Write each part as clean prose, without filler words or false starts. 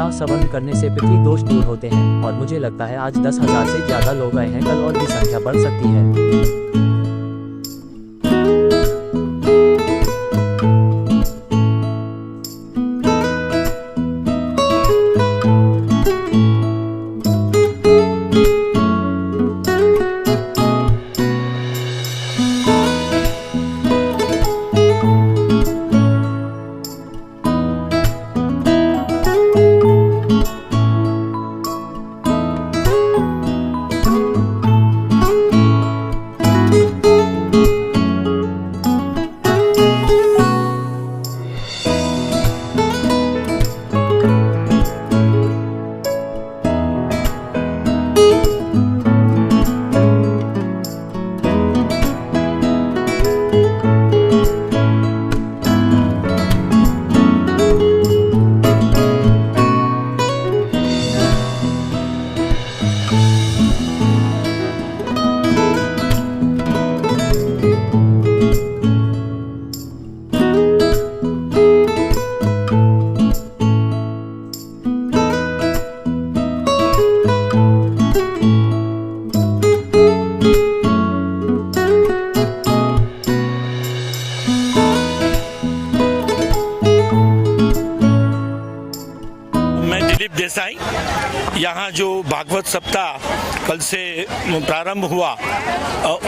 कथा श्रवण करने से पितृ दोष दूर होते हैं और मुझे लगता है आज 10,000 से ज़्यादा लोग आए हैं, कल और भी संख्या बढ़ सकती है। देसाई, यहाँ जो भागवत सप्ताह कल से प्रारंभ हुआ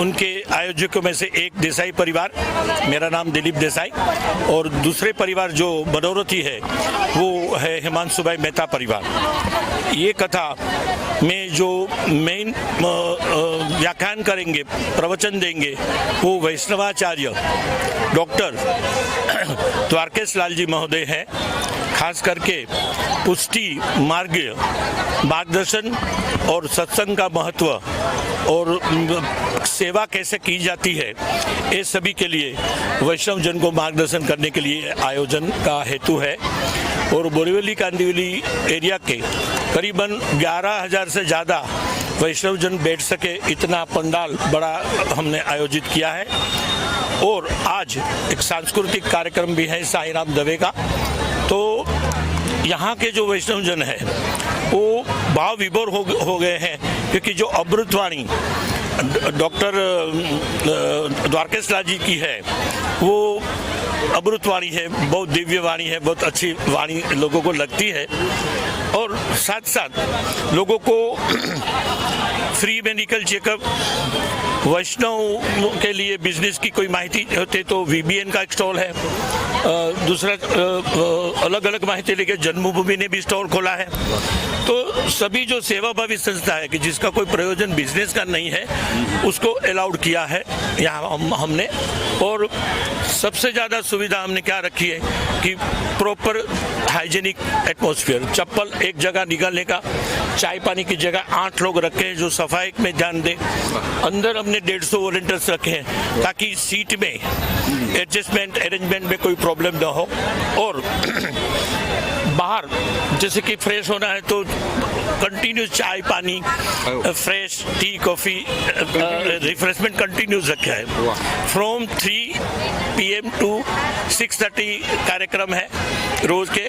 उनके आयोजकों में से एक देसाई परिवार, मेरा नाम दिलीप देसाई, और दूसरे परिवार जो मनोरथी है वो है हिमांशु भाई मेहता परिवार। ये कथा में जो मेन व्याख्यान करेंगे, प्रवचन देंगे, वो वैष्णवाचार्य डॉक्टर द्वारकेश लाल जी महोदय हैं। खास करके पुष्टि मार्ग, मार्गदर्शन और सत्संग का महत्व और सेवा कैसे की जाती है, ये सभी के लिए वैष्णव जन को मार्गदर्शन करने के लिए आयोजन का हेतु है। और बोरीवली कांदिवली एरिया के करीबन 11,000 से ज़्यादा वैष्णव जन बैठ सके इतना पंडाल बड़ा हमने आयोजित किया है। और आज एक सांस्कृतिक कार्यक्रम भी है साईं राम दवे का। तो यहाँ के जो वैष्णव जन है वो भाव विभोर हो गए हैं, क्योंकि जो अमृतवाणी डॉक्टर द्वारकेश लाल जी की है वो अमृतवाणी है, बहुत दिव्य वाणी है, बहुत अच्छी वाणी लोगों को लगती है। और साथ साथ लोगों को फ्री मेडिकल चेकअप, वैष्णव के लिए बिजनेस की कोई माहिती होती तो VBN का एक स्टॉल है, दूसरा अलग अलग माहिती लेके जन्मभूमि ने भी स्टॉल खोला है। तो सभी जो सेवाभावी संस्था है कि जिसका कोई प्रयोजन बिजनेस का नहीं है उसको अलाउड किया है यहाँ हमने। और सबसे ज़्यादा सुविधा हमने क्या रखी है कि प्रॉपर हाइजेनिक एटमॉस्फेयर, चप्पल एक जगह निकालने का, चाय पानी की जगह 8 लोग रखे हैं जो सफाई में ध्यान दें। अंदर हमने 150 वॉलंटियर्स रखे हैं ताकि सीट में एडजस्टमेंट अरेंजमेंट में कोई प्रॉब्लम ना हो। और बाहर जैसे कि फ्रेश होना है तो कंटिन्यूस चाय पानी, fresh tea coffee, refreshment continuous रखा है। फ्रॉम 3 PM to 6:30 कार्यक्रम है रोज के,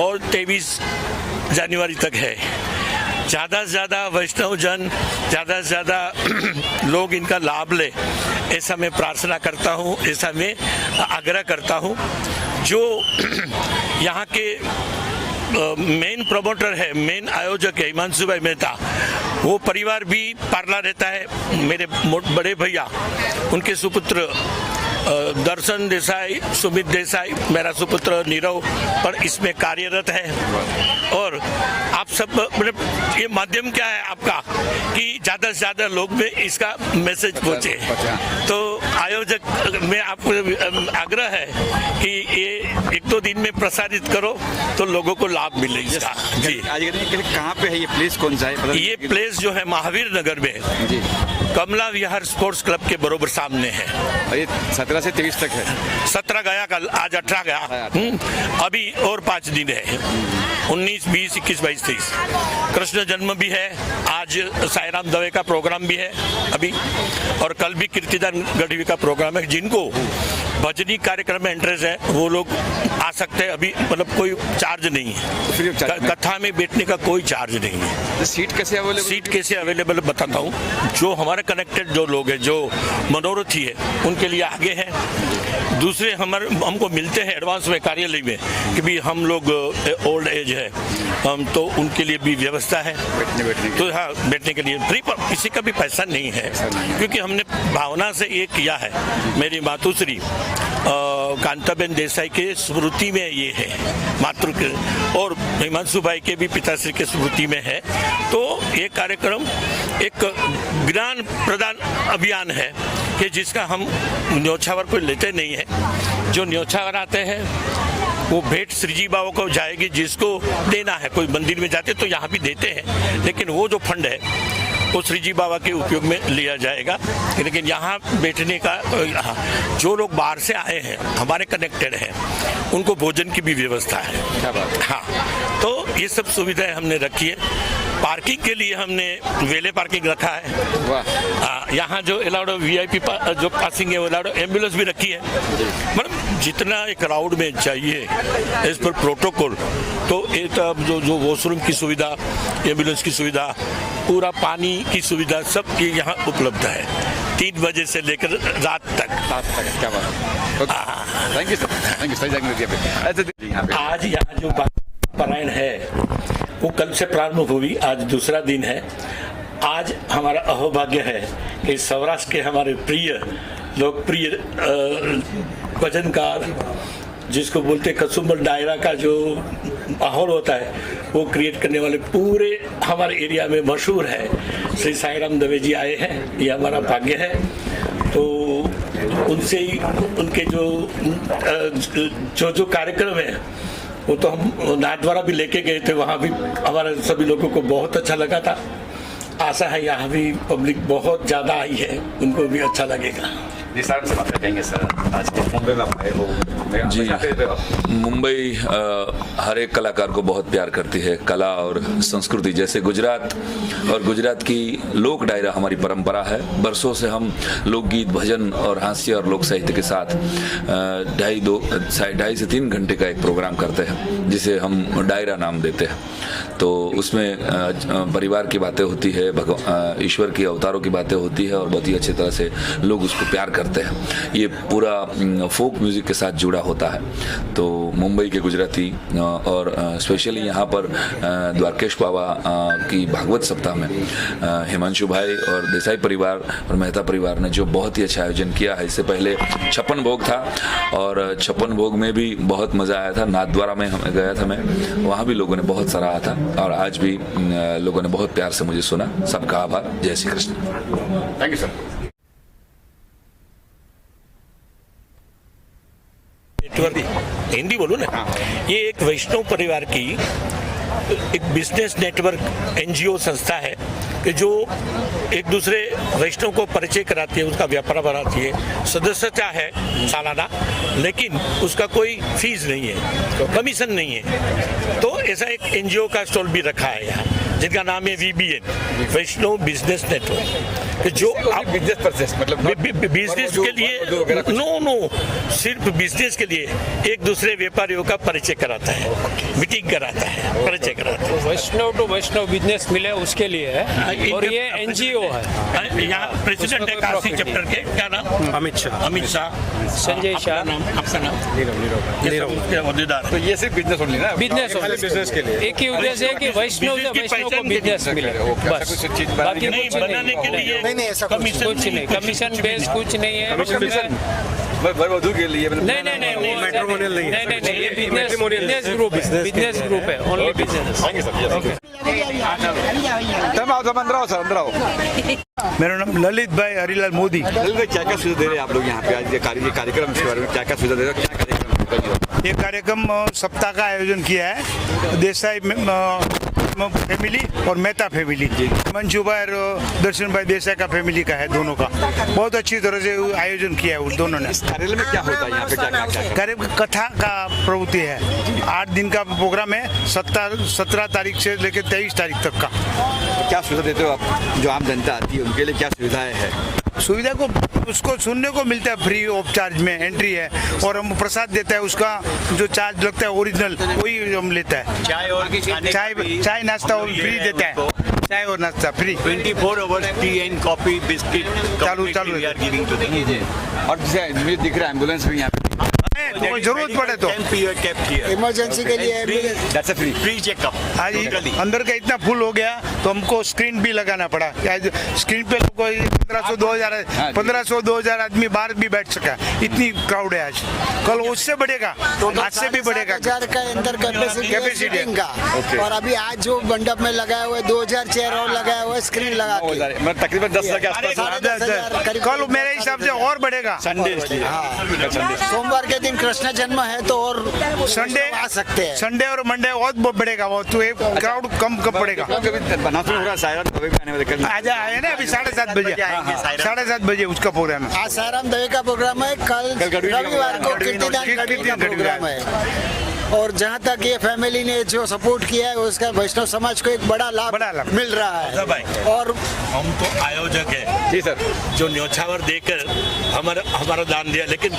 और 23 जनवरी तक है। ज़्यादा से ज़्यादा वैष्णव जन, ज़्यादा से ज़्यादा लोग इनका लाभ ले, ऐसा मैं प्रार्थना करता हूँ, ऐसा मैं आग्रह करता हूँ। जो यहाँ के मेन प्रमोटर है, मेन आयोजक है हिमांशु भाई मेहता, वो परिवार भी पार्ला रहता है। मेरे बड़े भैया, उनके सुपुत्र दर्शन देसाई, सुमित देसाई, मेरा सुपुत्र नीरव पर इसमें कार्यरत है। और आप सब, ये माध्यम क्या है आपका कि ज़्यादा से ज़्यादा लोग में इसका मैसेज पहुँचे। तो आयोजक में आपको आग्रह है कि ये 1-2 दिन में प्रसारित करो तो लोगों को लाभ मिले इसका। जी, कहाँ पे है ये प्लेस, कौन सा है? ये प्लेस जो है महावीर नगर में जी, कमला विहार स्पोर्ट्स क्लब के बरोबर सामने है। ये 17 से 23 तक है। 17 गया कल, आज 18 गया। अभी और 5 दिन है, 19, 20, 21, 22, 23। कृष्ण जन्म भी है, आज साईं राम दवे का प्रोग्राम भी है अभी, और कल भी कीर्तिदान गढ़वी का प्रोग्राम है। जिनको भजनी कार्यक्रम में इंटरेस्ट है वो लोग आ सकते हैं। अभी मतलब कोई चार्ज नहीं है, फ्री ऑफ चार्ज। कथा में बैठने का कोई चार्ज नहीं है। सीट कैसे अवेलेबल? सीट कैसे अवेलेबल बताता हूँ। जो हमारे कनेक्टेड जो लोग हैं, जो मनोरथी है, उनके लिए आगे है। दूसरे हमको मिलते हैं एडवांस में कार्यालय में कि भी हम लोग ओल्ड एज है, तो उनके लिए भी व्यवस्था है बैठने तो हाँ, बैठने के लिए फ्री, पर किसी का भी पैसा नहीं है, क्योंकि हमने भावना से ये किया है। मेरी मातुश्री कांताबेन देसाई के स्मृति में ये है, मातृ के, और हिमांशु भाई के भी पिताश्री के स्मृति में है। तो ये कार्यक्रम एक ज्ञान प्रदान अभियान है कि जिसका हम न्योछावर कोई लेते नहीं है। जो न्योछावर आते हैं वो भेंट श्रीजी बाबा को जाएगी, जिसको देना है। कोई मंदिर में जाते तो यहाँ भी देते हैं, लेकिन वो जो फंड है वो श्रीजी बाबा के उपयोग में लिया जाएगा। लेकिन यहाँ बैठने का जो लोग बाहर से आए हैं, हमारे कनेक्टेड हैं, उनको भोजन की भी व्यवस्था है। क्या बात है। हाँ, तो ये सब सुविधाएं हमने रखी है। पार्किंग के लिए हमने वेले पार्किंग रखा है। वाह। यहाँ जो अलाउड VIP जो पासिंग है वो अलाउड, एम्बुलेंस भी रखी है। मतलब जितना एक क्राउड में चाहिए एज पर प्रोटोकॉल, तो एक जो वॉशरूम की सुविधा, एम्बुलेंस की सुविधा, पूरा पानी की सुविधा, सब ये यहाँ उपलब्ध है 3 बजे से लेकर रात तक। क्या बात है। Thank you sir, thank you. सही जानकारी दी आपने। आज यहाँ जो पारायण है वो कल से प्रारंभ हुई, आज दूसरा दिन है। आज हमारा अहोभाग्य है कि सौराष्ट्र के हमारे प्रिय लोकप्रिय भजनकार, जिसको बोलते कसुम्बल डायरा का जो माहौल होता है वो क्रिएट करने वाले पूरे हमारे एरिया में मशहूर है श्री साई राम दवे जी आए हैं। ये हमारा भाग्य है। तो उनसे ही उनके जो कार्यक्रम है वो तो हम नाथद्वारा भी लेके गए थे, वहाँ भी हमारे सभी लोगों को बहुत अच्छा लगा था। आशा है यहाँ भी पब्लिक बहुत ज़्यादा आई है, उनको भी अच्छा लगेगा। जी सर, से बात करेंगे सर। आज मुंबई में आप आए हो। जी, मुंबई हर एक कलाकार को बहुत प्यार करती है, कला और संस्कृति। जैसे गुजरात और गुजरात की लोक डायरा हमारी परंपरा है। बरसों से हम लोकगीत, भजन और हास्य और लोक साहित्य के साथ 2.5 से 3 घंटे का एक प्रोग्राम करते हैं, जिसे हम डायरा नाम देते हैं। तो उसमें परिवार की बातें होती है, ईश्वर की अवतारों की बातें होती है, और बहुत ही अच्छी तरह से लोग उसको प्यार करते हैं। ये पूरा फोक म्यूजिक के साथ जुड़ा होता है। तो मुंबई के गुजराती और स्पेशली यहाँ पर द्वारकेश बाबा की भागवत सप्ताह में हिमांशु भाई और देसाई परिवार और मेहता परिवार ने जो बहुत ही अच्छा आयोजन किया है। इससे पहले 56 भोग था, और 56 भोग में भी बहुत मज़ा आया था। नाथद्वारा में हम गया था मैं, वहाँ भी लोगों ने बहुत सराहा था, और आज भी लोगों ने बहुत प्यार से मुझे सुना। सबका आभार। जय Shri Krishna. Thank you sir. Hindi बोलो ना। ये एक वैष्णव परिवार की एक बिजनेस नेटवर्क NGO संस्था है कि जो एक दूसरे वैष्णव को परिचय कराती है, उसका व्यापार बढ़ाती है। सदस्यता है सालाना, लेकिन उसका कोई फीस नहीं है, कमीशन नहीं है। तो ऐसा एक NGO का स्टॉल भी रखा है यहाँ, जिनका नाम है VBN, वैष्णव बिजनेस नेटवर्क, कि जो आप बिजनेस परचेस मतलब बिजनेस के लिए नो सिर्फ बिजनेस के लिए एक दूसरे व्यापारियों का परिचय कराता है, मीटिंग कराता है, परिचय कराता है। वैष्णव टू वैष्णव बिजनेस मिले उसके लिए है, और ये NGO है। यहाँ प्रेसिडेंट है काशी चैप्टर के, क्या नाम? अमित शाह। संजय शाह। आपका नाम? नीरव। तो ये सिर्फ बिजनेस ओनली ना? बिजनेस के लिए एक ही उद्देश्य है कि वैष्णव से वैष्णव को बिजनेस मिले, बस। बाकी नहीं, कुछ बनाने के लिए नहीं ऐसा कुछ नहीं, कमीशन बेस कुछ नहीं है। वधु के लिए नहीं, मैट्रिमोनियल नहीं है। नहीं, ये बिजनेस ग्रुप है, ओनली बिजनेस। अंदर आओ सर, अंदर आओ। मेरा नाम ललित भाई हरिलाल मोदी। ललित भाई, क्या क्या सुविधा दे रहे हैं आप लोग यहाँ पे? आज ये कार्यक्रम के बारे में क्या क्या सुविधा दे रहे हैं? क्या कार्यक्रम? ये कार्यक्रम सप्ताह का आयोजन किया है देसाई फैमिली और मेहता फैमिली। मंजू भाई और दर्शन भाई देसाई का फैमिली का है, दोनों का। बहुत अच्छी तरह से आयोजन किया है उन दोनों ने। इस कार्यालय में क्या होता है यहाँ पे? क्या करीब कथा का प्रवृत्ति है। 8 दिन का प्रोग्राम है, 17 तारीख से लेकर 23 तारीख तक का। क्या सुविधा देते हो आप? जो आम जनता आती है उनके लिए क्या सुविधाएं हैं? सुविधा को उसको सुनने को मिलता है, फ्री ऑफ चार्ज में एंट्री है, और हम प्रसाद देता है, उसका जो चार्ज लगता है ओरिजिनल वही हम लेता है। चाय नाश्ता वो फ्री देता है, चाय और नाश्ता free. 24 hours tea and coffee, biscuit, चालू we are giving to them. और जैसे मुझे दिख रहा है एम्बुलेंस भी यहाँ पे, तो कोई जरूरत पड़े तो kept here. इमरजेंसी के लिए दैट्स फ्री। Free checkup. आज Totally. अंदर का इतना फुल हो गया तो हमको स्क्रीन भी लगाना पड़ा। आज स्क्रीन पे लोग 1500 2000 आदमी बाहर भी बैठ सका, इतनी क्राउड है आज। कल उससे बढ़ेगा, आज से भी बढ़ेगा। 7,000 का अंदर कैपेसिटी है का, और अभी आज जो मंडप में लगाया हुआ है 2000 चेयर और लगाया हुआ है स्क्रीन लगा के। मतलब तकरीबन 10,000 के आसपास। 10,000 कल मेरे हिसाब से और बढ़ेगा। संडे सोमवार के दिन कृष्ण जन्म है तो और संडे आ सकते हैं। संडे और मंडे और बढ़ेगा, वो तो क्राउड कम पड़ेगा। अनाउंसमेंट हो रहा है सायरन दवे भी आने वाले कल। आज आए ना अभी 7:30 बजे, 7:30 बजे उसका प्रोग्राम है। आज सायराम दवे का प्रोग्राम है, कल रविवार को कीर्तिदान गढ़वी का प्रोग्राम है। और जहाँ तक ये फैमिली ने जो सपोर्ट किया है उसका वैष्णव समाज को एक बड़ा लाभ मिल रहा है। और हम तो आयोजक है जी सर, जो न्योछावर देकर हमारा दान दिया, लेकिन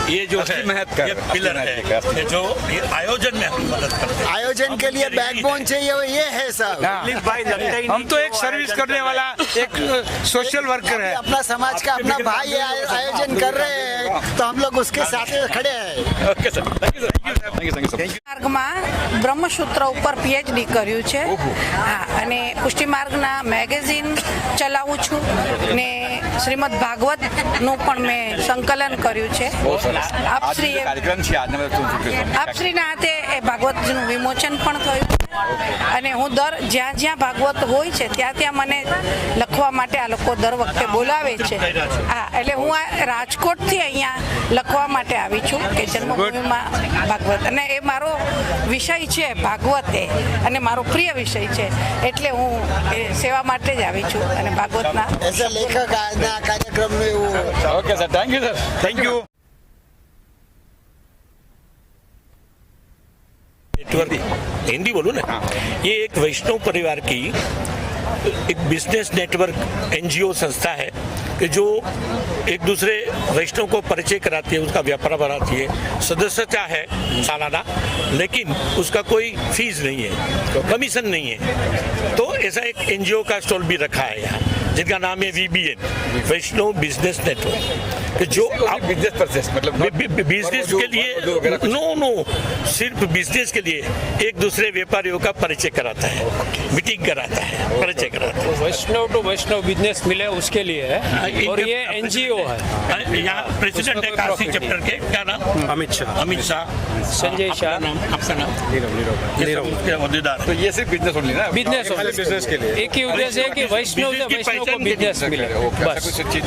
ये जो है ये पिलर है, ये जो ये आयोजन में हम मदद करते हैं। आयोजन के लिए बैकबोन चाहिए, वो ये है सब। हम तो एक सर्विस करने वाला एक सोशल वर्कर है। अपना समाज का अपना भाई आयोजन कर रहे हैं तो हम लोग उसके साथ खड़े हैं। Okay sir, thank you sir. માર્ગમાં બ્રહ્મસૂત્ર ઉપર પીએચડી કર્યું છે। હા, અને પુષ્ટિ માર્ગના મેગેઝિન ચલાવું છું ને શ્રીમદ ભાગવતનું પણ મેં સંકલન કર્યું છે। આપશ્રીએ કાર્યક્રમ છે આજના આપશ્રીના હાથે એ ભાગવતનું વિમોચન પણ થયું છે। અને હું જ્યાં જ્યાં ભાગવત હોય છે ત્યાં ત્યાં મને લખવા માટે આ લોકો દર વખતે બોલાવે છે। હા, એટલે હું આ રાજકોટથી અહીંયા લખવા માટે આવી છું કે જન્મભૂમિમાં ભાગવત, અને એ મારો વિષય છે ભાગવત એ, અને મારો પ્રિય વિષય છે, એટલે હું એ સેવા માટે જ આવી છું અને ભાગવતના ऐसे लेखक આજના કાર્યક્રમ में वो okay sir, thank you sir, thank you. Network Hindi बोलूँ ना, ये एक वैष्णव परिवार की एक बिजनेस नेटवर्क एनजीओ संस्था है कि जो एक दूसरे वैष्णव को परिचय कराती है, उसका व्यापार बढ़ाती है। सदस्यता है सालाना, लेकिन उसका कोई फीस नहीं है, कमीशन नहीं है। तो ऐसा एक एनजीओ का स्टॉल भी रखा है यहाँ, जिनका नाम है VBN, वैष्णव बिजनेस नेटवर्क, कि जो आप बिजनेस प्रोसेस मतलब बिजनेस के लिए नो सिर्फ बिजनेस के लिए एक दूसरे व्यापारियों का परिचय कराता है, मीटिंग कराता है, परिचय कराता है। वैष्णव टू वैष्णव बिजनेस मिले उसके लिए है, और ये एनजीओ है। यहाँ प्रेसिडेंट है काशी चैप्टर के, क्या नाम? अमित शाह, संजय शाह। आपका नाम? नीरव के अहदेदार। तो ये सिर्फ बिजनेस ओनली ना, बिजनेस के लिए एक ही उद्देश्य है कि वैष्णव से वैष्णव को बिजनेस मिले, बस।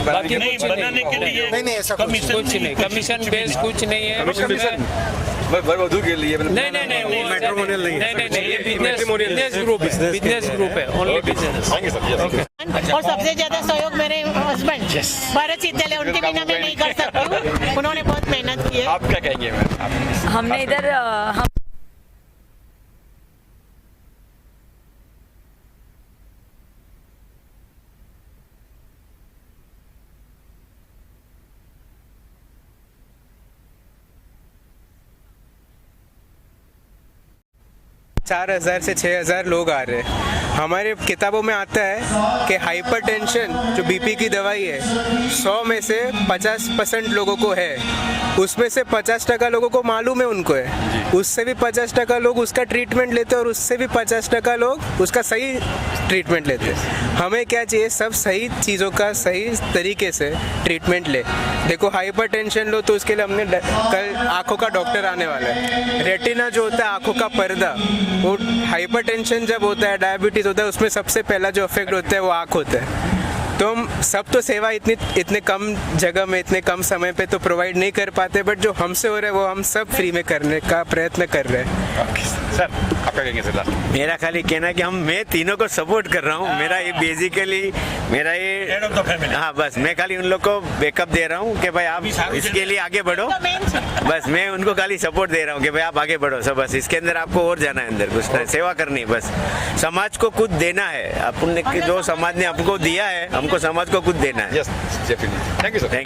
बाकी नहीं, कुछ बनाने के लिए नहीं ऐसा कुछ नहीं, कमीशन बेस कुछ नहीं है। वधु के लिए नहीं, मैट्रिमोनियल नहीं, ये बिजनेस ग्रुप है, ओनली बिजनेस। और सबसे ज्यादा सहयोग मेरे हस्बैंड भरत सीतल, उनके बिना मैं नहीं कर सकती हूँ, उन्होंने बहुत मेहनत की है। आप क्या कहेंगे मैम? हमने इधर हम 4,000 से 6,000 लोग आ रहे हैं। हमारे किताबों में आता है कि हाइपरटेंशन जो बीपी की दवाई है 100 में से 50% लोगों को है, उसमें से 50% लोगों को मालूम है उनको है, उससे भी 50% लोग उसका ट्रीटमेंट लेते हैं, और उससे भी 50% लोग उसका सही ट्रीटमेंट लेते हैं। हमें क्या चाहिए, सब सही चीज़ों का सही तरीके से ट्रीटमेंट ले। देखो हाइपरटेंशन लो तो उसके लिए हमने कल आँखों का डॉक्टर आने वाला है। रेटिना जो होता है आँखों का पर्दा, वो हाइपरटेंशन जब होता है, डायबिटीज होता है, उसमें सबसे पहला जो अफेक्ट होता है वो आँख होता है। तो हम सब तो सेवा इतने कम जगह में इतने कम समय पे तो प्रोवाइड नहीं कर पाते, बट जो हमसे हो रहा है वो हम सब फ्री में करने का प्रयत्न कर रहे हैं। सर आपका कहेंगे सर? मेरा खाली कहना है कि मैं तीनों को सपोर्ट कर रहा हूँ। मेरा ये बेसिकली मेरा ये हाँ, बस मैं खाली उन लोग को बैकअप दे रहा हूँ कि भाई आप इसके लिए आगे बढ़ो। बस मैं उनको खाली सपोर्ट दे रहा हूँ कि भाई आप आगे बढ़ो। सब बस इसके अंदर आपको और जाना है, अंदर कुछ नहीं, सेवा करनी है, बस समाज को कुछ देना है। अपन जो समाज ने आपको दिया है, हमको समाज को कुछ देना है। Yes, definitely. Thank you sir.